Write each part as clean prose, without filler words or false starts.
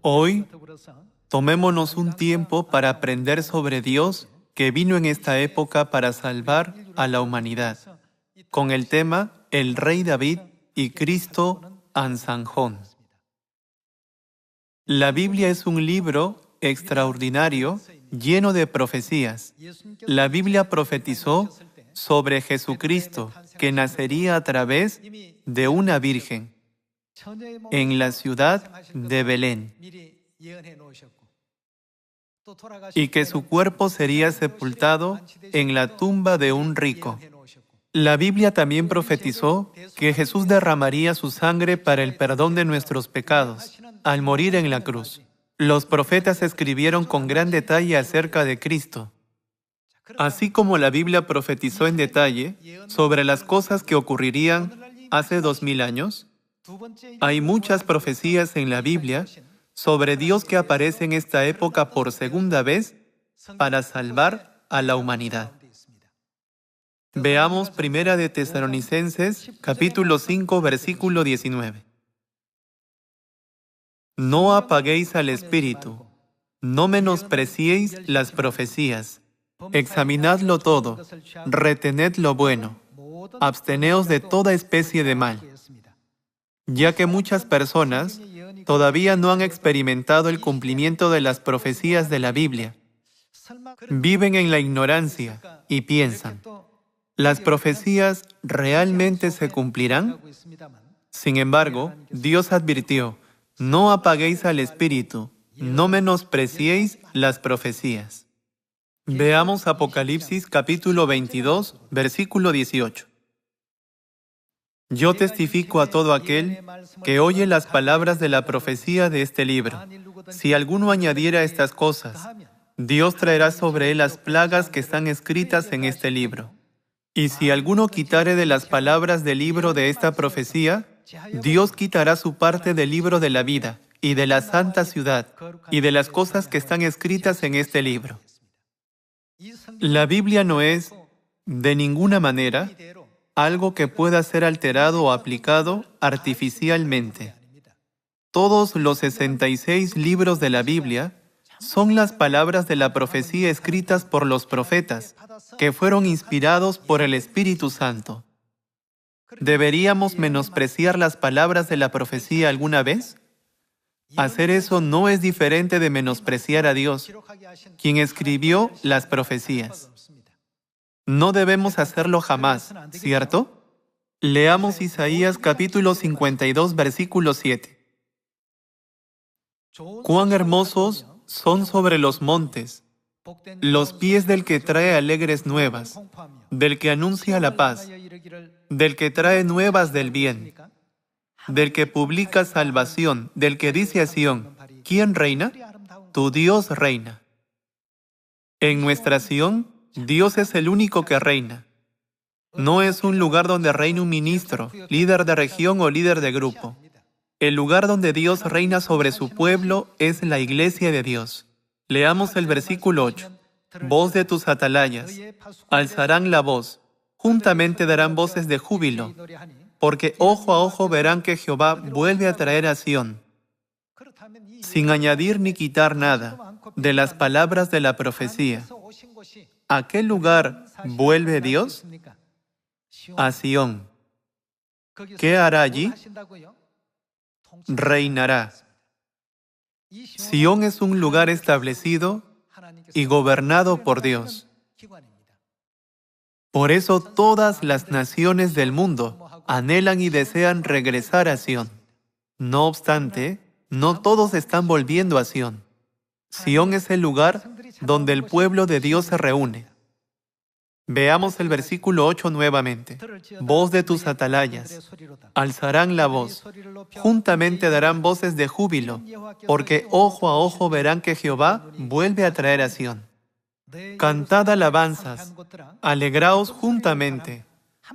Hoy, tomémonos un tiempo para aprender sobre Dios que vino en esta época para salvar a la humanidad, con el tema El Rey David y Cristo Ansanjón. La Biblia es un libro extraordinario lleno de profecías. La Biblia profetizó sobre Jesucristo, que nacería a través de una virgen en la ciudad de Belén, y que su cuerpo sería sepultado en la tumba de un rico. La Biblia también profetizó que Jesús derramaría su sangre para el perdón de nuestros pecados, al morir en la cruz. Los profetas escribieron con gran detalle acerca de Cristo. Así como la Biblia profetizó en detalle sobre las cosas que ocurrirían hace 2000 años, hay muchas profecías en la Biblia sobre Dios que aparece en esta época por segunda vez para salvar a la humanidad. Veamos 1 de Tesalonicenses, capítulo 5, versículo 19. No apaguéis al Espíritu, no menospreciéis las profecías. Examinadlo todo, retened lo bueno, absteneos de toda especie de mal, ya que muchas personas todavía no han experimentado el cumplimiento de las profecías de la Biblia. Viven en la ignorancia y piensan, ¿las profecías realmente se cumplirán? Sin embargo, Dios advirtió, no apaguéis al Espíritu, no menospreciéis las profecías. Veamos Apocalipsis capítulo 22, versículo 18. Yo testifico a todo aquel que oye las palabras de la profecía de este libro. Si alguno añadiera estas cosas, Dios traerá sobre él las plagas que están escritas en este libro. Y si alguno quitare de las palabras del libro de esta profecía, Dios quitará su parte del libro de la vida, y de la santa ciudad, y de las cosas que están escritas en este libro. La Biblia no es, de ninguna manera, algo que pueda ser alterado o aplicado artificialmente. Todos los 66 libros de la Biblia son las palabras de la profecía escritas por los profetas, que fueron inspirados por el Espíritu Santo. ¿Deberíamos menospreciar las palabras de la profecía alguna vez? Hacer eso no es diferente de menospreciar a Dios, quien escribió las profecías. No debemos hacerlo jamás, ¿cierto? Leamos Isaías capítulo 52, versículo 7. Cuán hermosos son sobre los montes los pies del que trae alegres nuevas, del que anuncia la paz, del que trae nuevas del bien, del que publica salvación, del que dice a Sión, ¿quién reina? Tu Dios reina. En nuestra Sión, Dios es el único que reina. No es un lugar donde reina un ministro, líder de región o líder de grupo. El lugar donde Dios reina sobre su pueblo es la iglesia de Dios. Leamos el versículo 8. Voz de tus atalayas, alzarán la voz, juntamente darán voces de júbilo, porque ojo a ojo verán que Jehová vuelve a traer a Sión, sin añadir ni quitar nada de las palabras de la profecía. ¿A qué lugar vuelve Dios? A Sión. ¿Qué hará allí? Reinará. Sión es un lugar establecido y gobernado por Dios. Por eso todas las naciones del mundo anhelan y desean regresar a Sión. No obstante, no todos están volviendo a Sión. Sión es el lugar donde el pueblo de Dios se reúne. Veamos el versículo 8 nuevamente. Voz de tus atalayas, alzarán la voz, juntamente darán voces de júbilo, porque ojo a ojo verán que Jehová vuelve a traer a Sión. Cantad alabanzas, alegraos juntamente,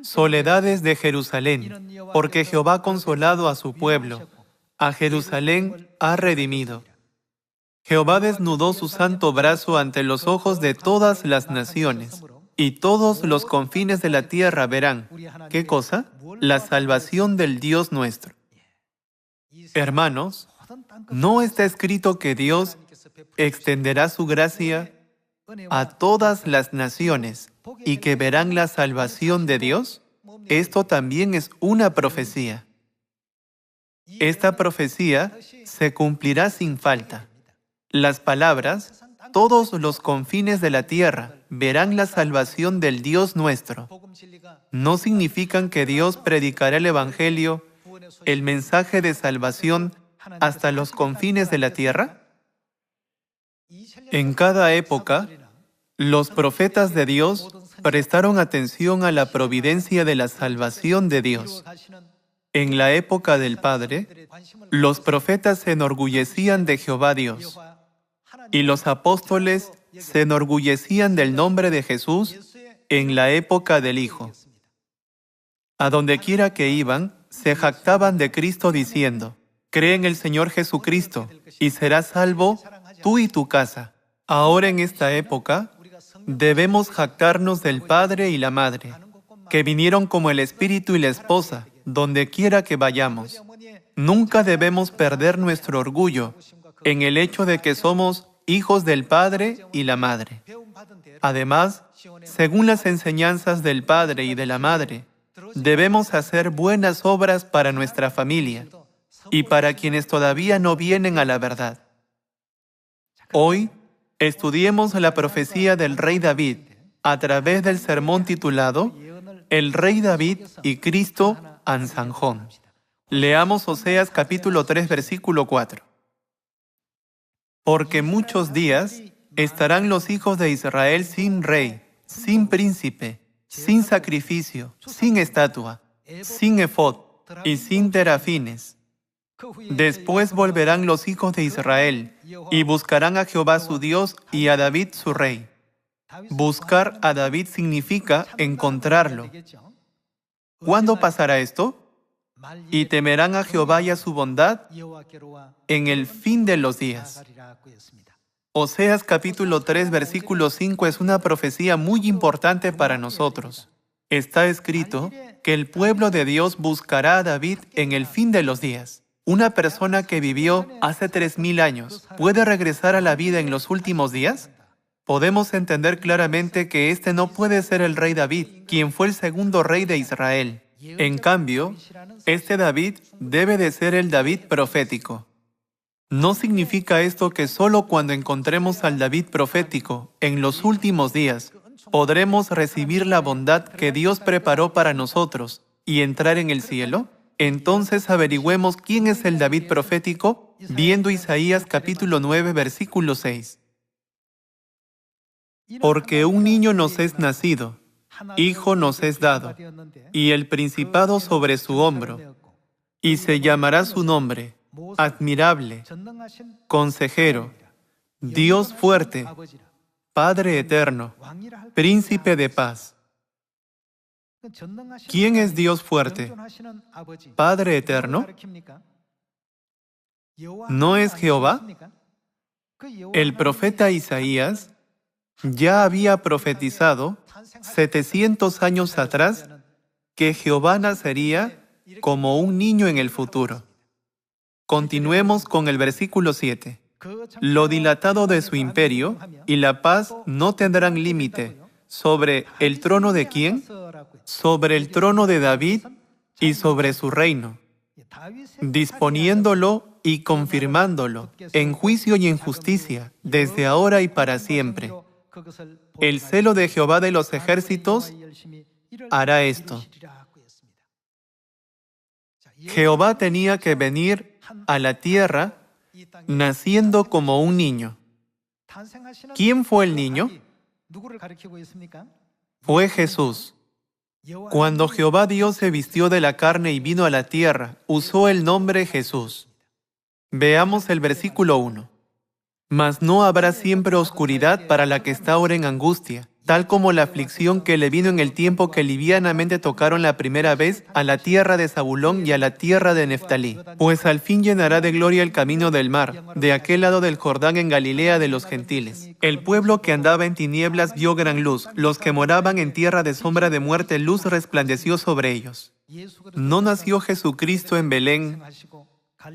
soledades de Jerusalén, porque Jehová ha consolado a su pueblo, a Jerusalén ha redimido. Jehová desnudó su santo brazo ante los ojos de todas las naciones, y todos los confines de la tierra verán, ¿qué cosa? La salvación del Dios nuestro. Hermanos, ¿No está escrito que Dios extenderá su gracia a todas las naciones y que verán la salvación de Dios? Esto también es una profecía. Esta profecía se cumplirá sin falta. Las palabras, todos los confines de la tierra verán la salvación del Dios nuestro, no significan que Dios predicará el Evangelio, el mensaje de salvación, hasta los confines de la tierra. En cada época, los profetas de Dios prestaron atención a la providencia de la salvación de Dios. En la época del Padre, los profetas se enorgullecían de Jehová Dios, y los apóstoles se enorgullecían del nombre de Jesús en la época del Hijo. A donde quiera que iban, se jactaban de Cristo diciendo: cree en el Señor Jesucristo, y serás salvo tú y tu casa. Ahora en esta época, debemos jactarnos del Padre y la Madre, que vinieron como el Espíritu y la Esposa, donde quiera que vayamos. Nunca debemos perder nuestro orgullo en el hecho de que somos hijos del Padre y la Madre. Además, según las enseñanzas del Padre y de la Madre, debemos hacer buenas obras para nuestra familia y para quienes todavía no vienen a la verdad. Hoy, estudiemos la profecía del rey David a través del sermón titulado El rey David y Cristo Ansanjón. Leamos Oseas capítulo 3, versículo 4. Porque muchos días estarán los hijos de Israel sin rey, sin príncipe, sin sacrificio, sin estatua, sin efod y sin terafines. Después volverán los hijos de Israel y buscarán a Jehová su Dios y a David su rey. Buscar a David significa encontrarlo. ¿Cuándo pasará esto? Y temerán a Jehová y a su bondad en el fin de los días. Oseas capítulo 3, versículo 5 es una profecía muy importante para nosotros. Está escrito que el pueblo de Dios buscará a David en el fin de los días. ¿Una persona que vivió hace 3000 años puede regresar a la vida en los últimos días? Podemos entender claramente que este no puede ser el rey David, quien fue el segundo rey de Israel. En cambio, este David debe de ser el David profético. No significa esto que solo cuando encontremos al David profético en los últimos días podremos recibir la bondad que Dios preparó para nosotros y entrar en el cielo. Entonces averigüemos quién es el David profético viendo Isaías capítulo 9, versículo 6. Porque un niño nos es nacido, hijo nos es dado, y el principado sobre su hombro, y se llamará su nombre, admirable, consejero, Dios fuerte, Padre eterno, príncipe de paz. ¿Quién es Dios fuerte? ¿Padre eterno? ¿No es Jehová? El profeta Isaías ya había profetizado 700 años atrás que Jehová nacería como un niño en el futuro. Continuemos con el versículo 7. Lo dilatado de su imperio y la paz no tendrán límite. ¿Sobre el trono de quién? Sobre el trono de David y sobre su reino, disponiéndolo y confirmándolo en juicio y en justicia, desde ahora y para siempre. El celo de Jehová de los ejércitos hará esto. Jehová tenía que venir a la tierra naciendo como un niño. ¿Quién fue el niño? Fue Jesús. Cuando Jehová Dios se vistió de la carne y vino a la tierra, usó el nombre Jesús. Veamos el versículo 1. Mas no habrá siempre oscuridad para la que está ahora en angustia, tal como la aflicción que le vino en el tiempo que livianamente tocaron la primera vez a la tierra de Zabulón y a la tierra de Neftalí. Pues al fin llenará de gloria el camino del mar, de aquel lado del Jordán en Galilea de los gentiles. El pueblo que andaba en tinieblas vio gran luz, los que moraban en tierra de sombra de muerte, luz resplandeció sobre ellos. ¿No nació Jesucristo en Belén,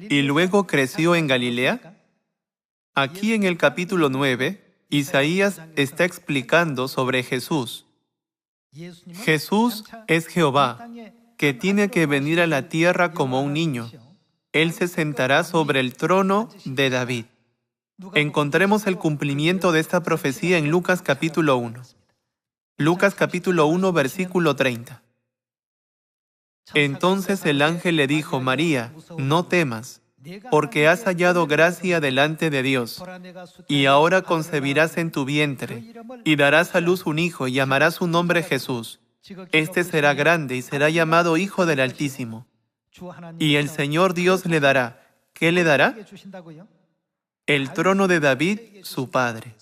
y luego creció en Galilea? Aquí en el capítulo 9, Isaías está explicando sobre Jesús. Jesús es Jehová, que tiene que venir a la tierra como un niño. Él se sentará sobre el trono de David. Encontremos el cumplimiento de esta profecía en Lucas capítulo 1. Lucas capítulo 1, versículo 30. Entonces el ángel le dijo: María, no temas, porque has hallado gracia delante de Dios, y ahora concebirás en tu vientre, y darás a luz un hijo, y llamarás su nombre Jesús. Este será grande y será llamado Hijo del Altísimo. Y el Señor Dios le dará. ¿Qué le dará? El trono de David, su padre.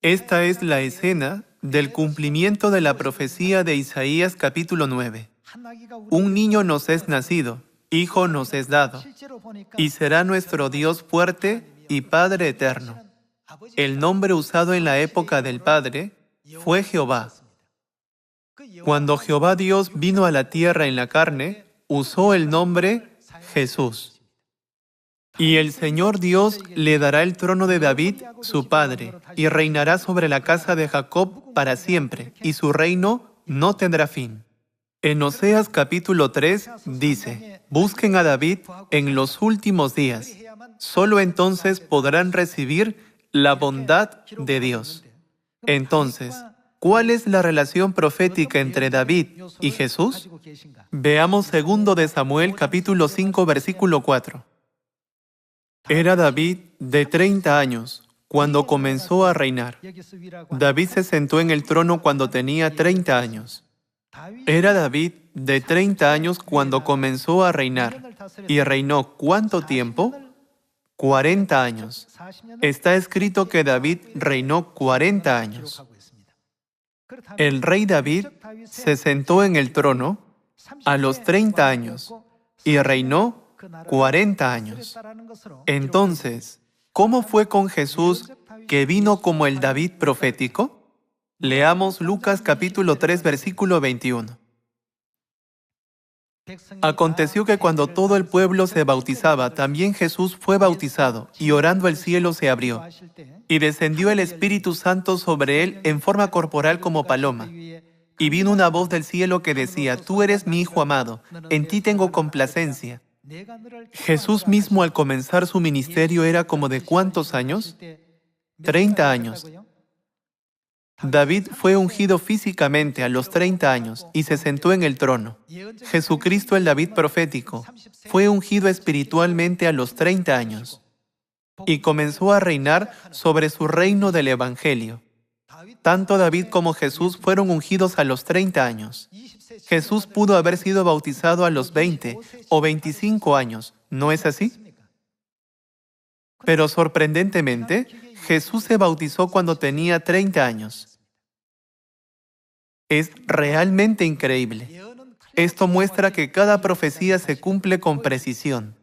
Esta es la escena del cumplimiento de la profecía de Isaías capítulo 9. Un niño nos es nacido, hijo nos es dado, y será nuestro Dios fuerte y Padre eterno. El nombre usado en la época del Padre fue Jehová. Cuando Jehová Dios vino a la tierra en la carne, usó el nombre Jesús. Y el Señor Dios le dará el trono de David, su padre, y reinará sobre la casa de Jacob para siempre, y su reino no tendrá fin. En Oseas capítulo 3 dice: busquen a David en los últimos días. Solo entonces podrán recibir la bondad de Dios. Entonces, ¿cuál es la relación profética entre David y Jesús? Veamos 2 de Samuel capítulo 5 versículo 4. Era David de 30 años cuando comenzó a reinar. David se sentó en el trono cuando tenía 30 años. Era David de 30 años cuando comenzó a reinar. ¿Y reinó cuánto tiempo? 40 años. Está escrito que David reinó 40 años. El rey David se sentó en el trono a los 30 años y reinó 40 años. Entonces, ¿cómo fue con Jesús que vino como el David profético? Leamos Lucas capítulo 3 versículo 21. Aconteció que cuando todo el pueblo se bautizaba, también Jesús fue bautizado, y orando el cielo se abrió, y descendió el Espíritu Santo sobre él en forma corporal como paloma. Y vino una voz del cielo que decía: Tú eres mi Hijo amado, en ti tengo complacencia. Jesús mismo al comenzar su ministerio era como de ¿cuántos años? 30 años. David fue ungido físicamente a los 30 años y se sentó en el trono. Jesucristo, el David profético, fue ungido espiritualmente a los 30 años y comenzó a reinar sobre su reino del Evangelio. Tanto David como Jesús fueron ungidos a los 30 años. Jesús pudo haber sido bautizado a los 20 o 25 años, ¿no es así? Pero sorprendentemente, Jesús se bautizó cuando tenía 30 años. Es realmente increíble. Esto muestra que cada profecía se cumple con precisión.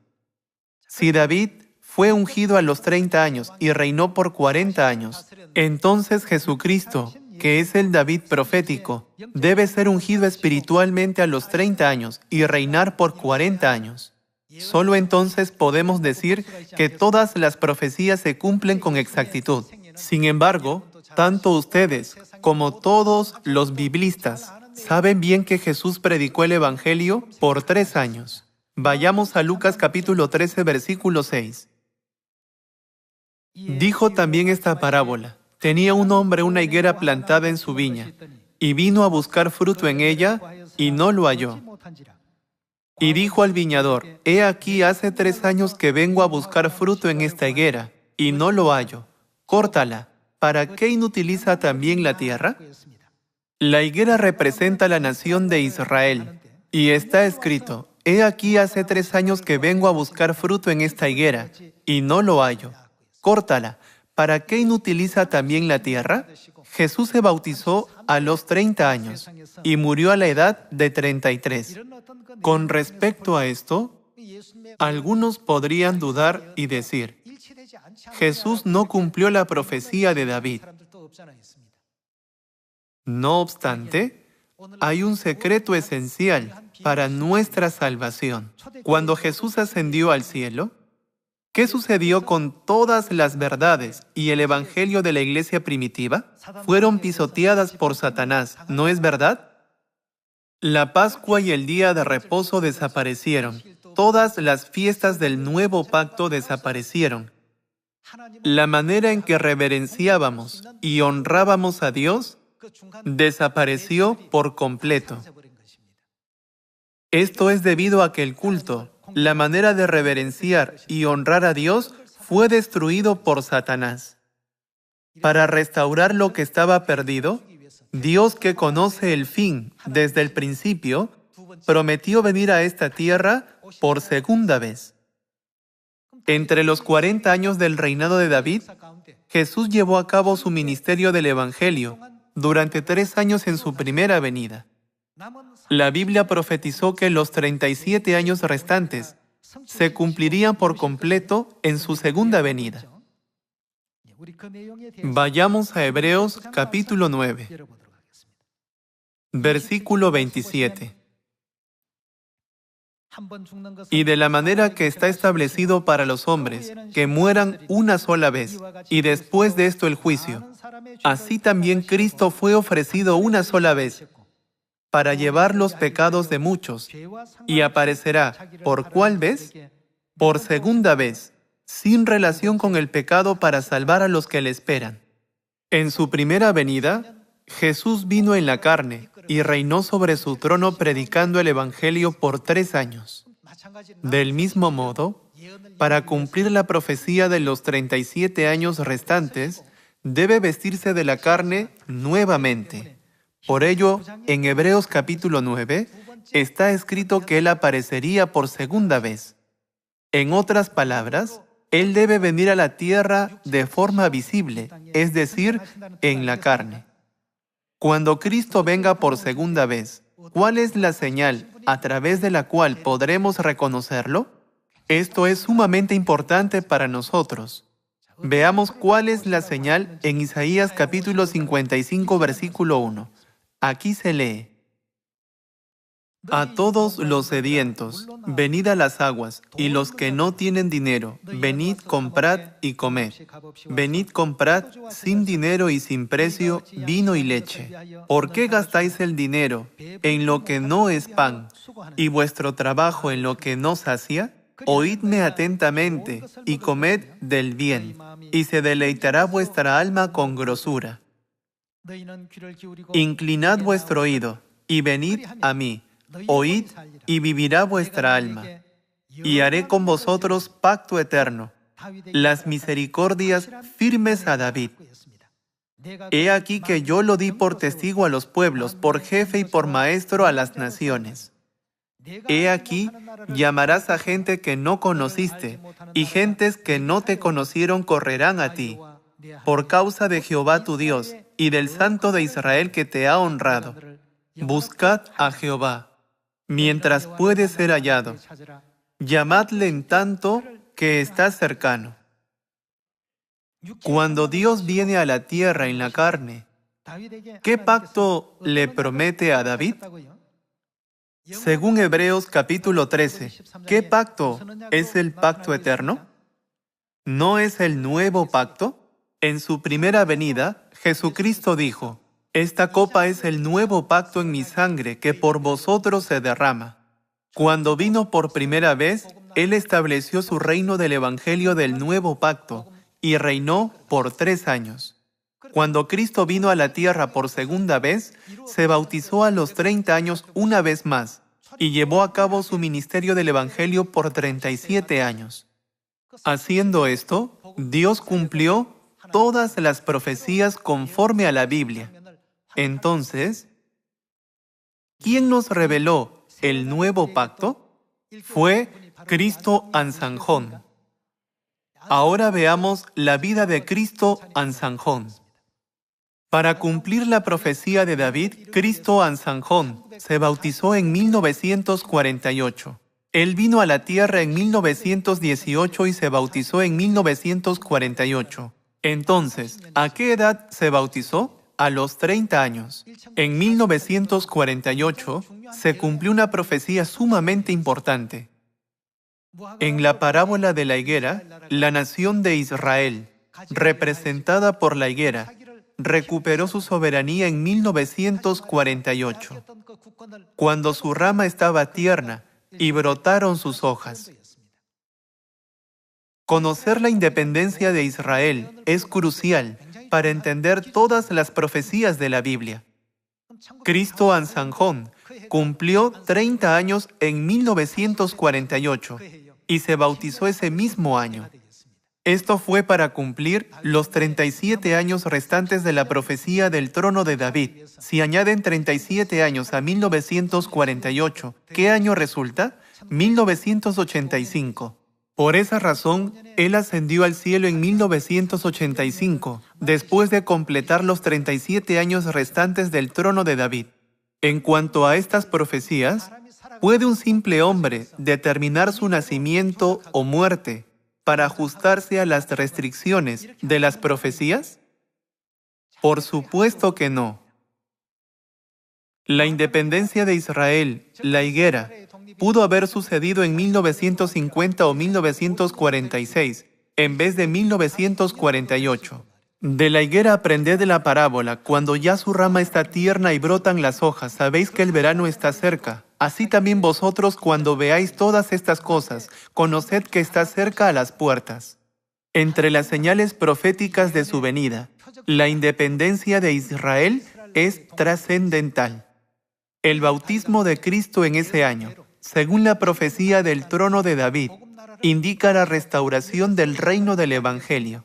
Si David fue ungido a los 30 años y reinó por 40 años, entonces Jesucristo, que es el David profético, debe ser ungido espiritualmente a los 30 años y reinar por 40 años. Solo entonces podemos decir que todas las profecías se cumplen con exactitud. Sin embargo, tanto ustedes como todos los biblistas saben bien que Jesús predicó el Evangelio por 3 años. Vayamos a Lucas capítulo 13, versículo 6. Dijo también esta parábola: tenía un hombre una higuera plantada en su viña, y vino a buscar fruto en ella, y no lo halló. Y dijo al viñador: He aquí hace 3 años que vengo a buscar fruto en esta higuera, y no lo hallo. Córtala. ¿Para qué inutiliza también la tierra? La higuera representa la nación de Israel, y está escrito: He aquí hace 3 años que vengo a buscar fruto en esta higuera, y no lo hallo. Córtala. ¿Para qué inutiliza también la tierra? Jesús se bautizó a los 30 años y murió a la edad de 33. Con respecto a esto, algunos podrían dudar y decir: Jesús no cumplió la profecía de David. No obstante, hay un secreto esencial para nuestra salvación. Cuando Jesús ascendió al cielo, ¿qué sucedió con todas las verdades y el evangelio de la iglesia primitiva? Fueron pisoteadas por Satanás, ¿no es verdad? La Pascua y el día de reposo desaparecieron. Todas las fiestas del nuevo pacto desaparecieron. La manera en que reverenciábamos y honrábamos a Dios desapareció por completo. Esto es debido a que el culto, la manera de reverenciar y honrar a Dios, fue destruido por Satanás. Para restaurar lo que estaba perdido, Dios, que conoce el fin desde el principio, prometió venir a esta tierra por segunda vez. Entre los 40 años del reinado de David, Jesús llevó a cabo su ministerio del Evangelio durante 3 años en su primera venida. La Biblia profetizó que los 37 años restantes se cumplirían por completo en su segunda venida. Vayamos a Hebreos capítulo 9, versículo 27. Y de la manera que está establecido para los hombres, que mueran una sola vez, y después de esto el juicio, así también Cristo fue ofrecido una sola vez, para llevar los pecados de muchos, y aparecerá, ¿por cuál vez? Por segunda vez, sin relación con el pecado para salvar a los que le esperan. En su primera venida, Jesús vino en la carne y reinó sobre su trono predicando el Evangelio por 3 años. Del mismo modo, para cumplir la profecía de los 37 años restantes, debe vestirse de la carne nuevamente. Por ello, en Hebreos capítulo 9, está escrito que Él aparecería por segunda vez. En otras palabras, Él debe venir a la tierra de forma visible, es decir, en la carne. Cuando Cristo venga por segunda vez, ¿cuál es la señal a través de la cual podremos reconocerlo? Esto es sumamente importante para nosotros. Veamos cuál es la señal en Isaías capítulo 55, versículo 1. Aquí se lee: a todos los sedientos, venid a las aguas, y los que no tienen dinero, venid, comprad y comed. Venid, comprad sin dinero y sin precio vino y leche. ¿Por qué gastáis el dinero en lo que no es pan, y vuestro trabajo en lo que no sacia? Oídme atentamente, y comed del bien, y se deleitará vuestra alma con grosura. Inclinad vuestro oído, y venid a mí. Oíd, y vivirá vuestra alma. Y haré con vosotros pacto eterno, las misericordias firmes a David. He aquí que yo lo di por testigo a los pueblos, por jefe y por maestro a las naciones. He aquí, llamarás a gente que no conociste, y gentes que no te conocieron correrán a ti, por causa de Jehová tu Dios, y del Santo de Israel que te ha honrado. Buscad a Jehová mientras puede ser hallado. Llamadle en tanto que está cercano. Cuando Dios viene a la tierra en la carne, ¿qué pacto le promete a David? Según Hebreos capítulo 13, ¿qué pacto es el pacto eterno? ¿No es el nuevo pacto? En su primera venida, Jesucristo dijo: esta copa es el nuevo pacto en mi sangre que por vosotros se derrama. Cuando vino por primera vez, Él estableció su reino del Evangelio del nuevo pacto y reinó por 3 años. Cuando Cristo vino a la tierra por segunda vez, se bautizó a los 30 años una vez más y llevó a cabo su ministerio del Evangelio por 37 años. Haciendo esto, Dios cumplió todas las profecías conforme a la Biblia. Entonces, ¿quién nos reveló el nuevo pacto? Fue Cristo Ansanjón. Ahora veamos la vida de Cristo Ansanjón. Para cumplir la profecía de David, Cristo Ansanjón se bautizó en 1948. Él vino a la tierra en 1918 y se bautizó en 1948. Entonces, ¿a qué edad se bautizó? a los 30 años. En 1948 se cumplió una profecía sumamente importante. En la parábola de la higuera, la nación de Israel, representada por la higuera, recuperó su soberanía en 1948, cuando su rama estaba tierna y brotaron sus hojas. Conocer la independencia de Israel es crucial para entender todas las profecías de la Biblia. Cristo Ahnsahnghón cumplió 30 años en 1948 y se bautizó ese mismo año. Esto fue para cumplir los 37 años restantes de la profecía del trono de David. Si añaden 37 años a 1948, ¿qué año resulta? 1985. Por esa razón, Él ascendió al cielo en 1985, después de completar los 37 años restantes del trono de David. En cuanto a estas profecías, ¿puede un simple hombre determinar su nacimiento o muerte para ajustarse a las restricciones de las profecías? Por supuesto que no. La independencia de Israel, la higuera, pudo haber sucedido en 1950 o 1946, en vez de 1948. De la higuera aprended de la parábola: cuando ya su rama está tierna y brotan las hojas, sabéis que el verano está cerca. Así también vosotros, cuando veáis todas estas cosas, conoced que está cerca a las puertas. Entre las señales proféticas de su venida, la independencia de Israel es trascendental. El bautismo de Cristo en ese año, según la profecía del trono de David, indica la restauración del reino del Evangelio.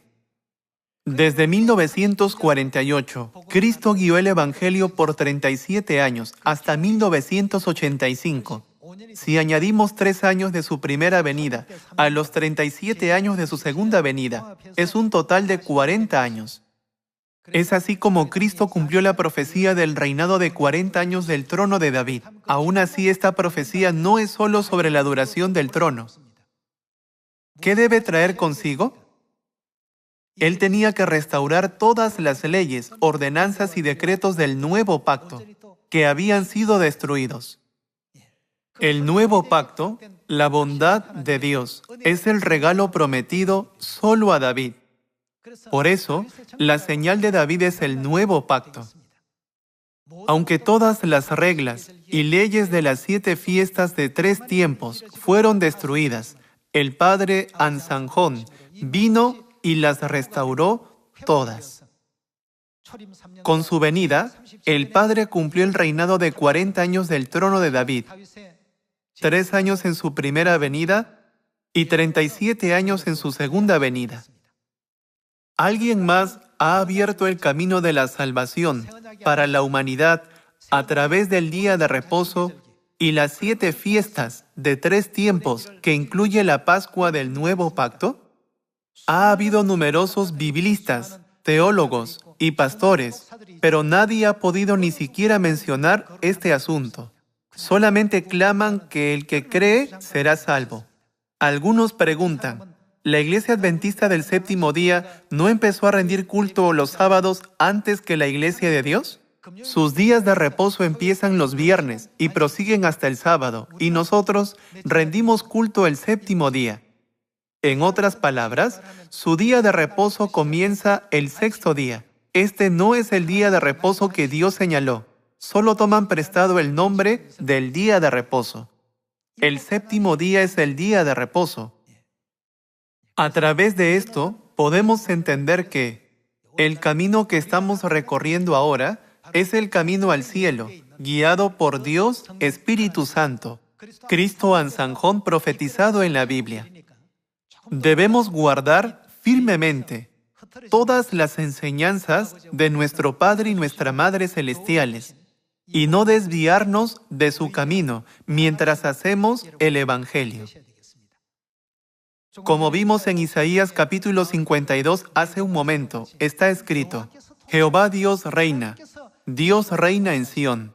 Desde 1948, Cristo guió el Evangelio por 37 años, hasta 1985. Si añadimos 3 años de su primera venida a los 37 años de su segunda venida, es un total de 40 años. Es así como Cristo cumplió la profecía del reinado de 40 años del trono de David. Aún así, esta profecía no es solo sobre la duración del trono. ¿Qué debe traer consigo? Él tenía que restaurar todas las leyes, ordenanzas y decretos del nuevo pacto, que habían sido destruidos. El nuevo pacto, la bondad de Dios, es el regalo prometido solo a David. Por eso, la señal de David es el nuevo pacto. Aunque todas las reglas y leyes de las 7 fiestas de 3 tiempos fueron destruidas, el padre Ahnsahnghón vino y las restauró todas. Con su venida, el Padre cumplió el reinado de 40 años del trono de David, 3 años en su primera venida y 37 años en su segunda venida. Alguien más ha abierto el camino de la salvación para la humanidad a través del día de reposo y las 7 fiestas de 3 tiempos que incluye la Pascua del Nuevo Pacto. Ha habido numerosos biblistas, teólogos y pastores, pero nadie ha podido ni siquiera mencionar este asunto. Solamente claman que el que cree será salvo. Algunos preguntan: ¿la Iglesia Adventista del Séptimo Día no empezó a rendir culto los sábados antes que la Iglesia de Dios? Sus días de reposo empiezan los viernes y prosiguen hasta el sábado, y nosotros rendimos culto el séptimo día. En otras palabras, su día de reposo comienza el 6º día. Este no es el día de reposo que Dios señaló. Solo toman prestado el nombre del día de reposo. El 7º día es el día de reposo. A través de esto, podemos entender que el camino que estamos recorriendo ahora es el camino al cielo, guiado por Dios Espíritu Santo, Cristo Ahnsahnghón profetizado en la Biblia. Debemos guardar firmemente todas las enseñanzas de nuestro Padre y nuestra Madre celestiales y no desviarnos de su camino mientras hacemos el Evangelio. Como vimos en Isaías capítulo 52 hace un momento, está escrito: Jehová Dios reina en Sión.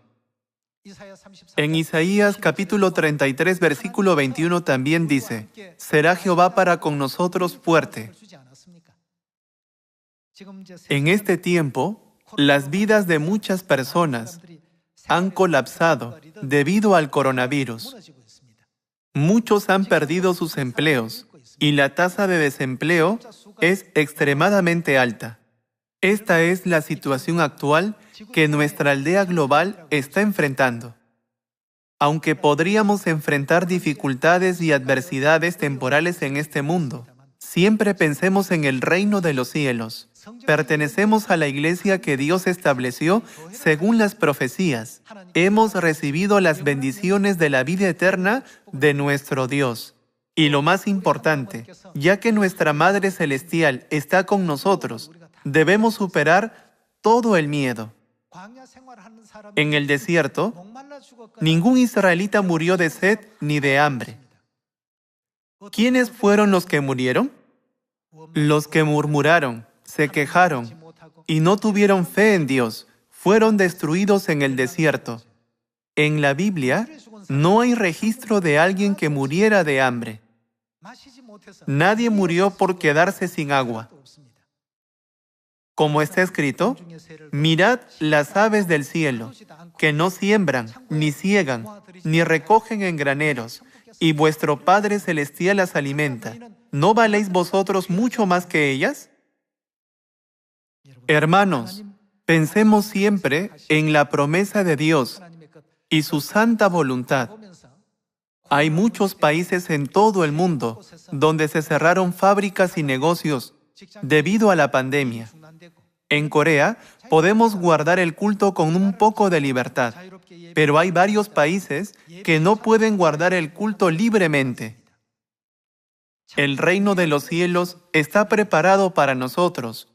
En Isaías capítulo 33 versículo 21 también dice: será Jehová para con nosotros fuerte. En este tiempo, Las vidas de muchas personas han colapsado debido al coronavirus. Muchos han perdido sus empleos y la tasa de desempleo es extremadamente alta. Esta es la situación actual que nuestra aldea global está enfrentando. Aunque podríamos enfrentar dificultades y adversidades temporales en este mundo, siempre pensemos en el reino de los cielos. Pertenecemos a la iglesia que Dios estableció según las profecías. Hemos recibido las bendiciones de la vida eterna de nuestro Dios. Y lo más importante, ya que nuestra Madre Celestial está con nosotros, debemos superar todo el miedo. En el desierto, ningún israelita murió de sed ni de hambre. ¿Quiénes fueron los que murieron? Los que murmuraron, se quejaron y no tuvieron fe en Dios, fueron destruidos en el desierto. En la Biblia, no hay registro de alguien que muriera de hambre. Nadie murió por quedarse sin agua. Como está escrito, mirad las aves del cielo, que no siembran, ni siegan, ni recogen en graneros, y vuestro Padre Celestial las alimenta. ¿No valéis vosotros mucho más que ellas? Hermanos, pensemos siempre en la promesa de Dios y su santa voluntad. Hay muchos países en todo el mundo donde se cerraron fábricas y negocios debido a la pandemia. En Corea, podemos guardar el culto con un poco de libertad, pero hay varios países que no pueden guardar el culto libremente. El reino de los cielos está preparado para nosotros.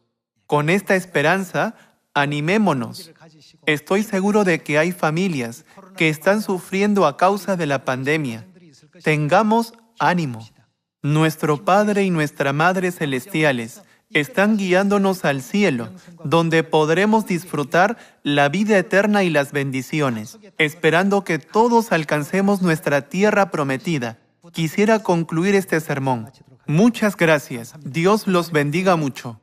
Con esta esperanza, animémonos. Estoy seguro de que hay familias que están sufriendo a causa de la pandemia. Tengamos ánimo. Nuestro Padre y nuestra Madre Celestiales están guiándonos al cielo, donde podremos disfrutar la vida eterna y las bendiciones, esperando que todos alcancemos nuestra tierra prometida. Quisiera concluir este sermón. Muchas gracias. Dios los bendiga mucho.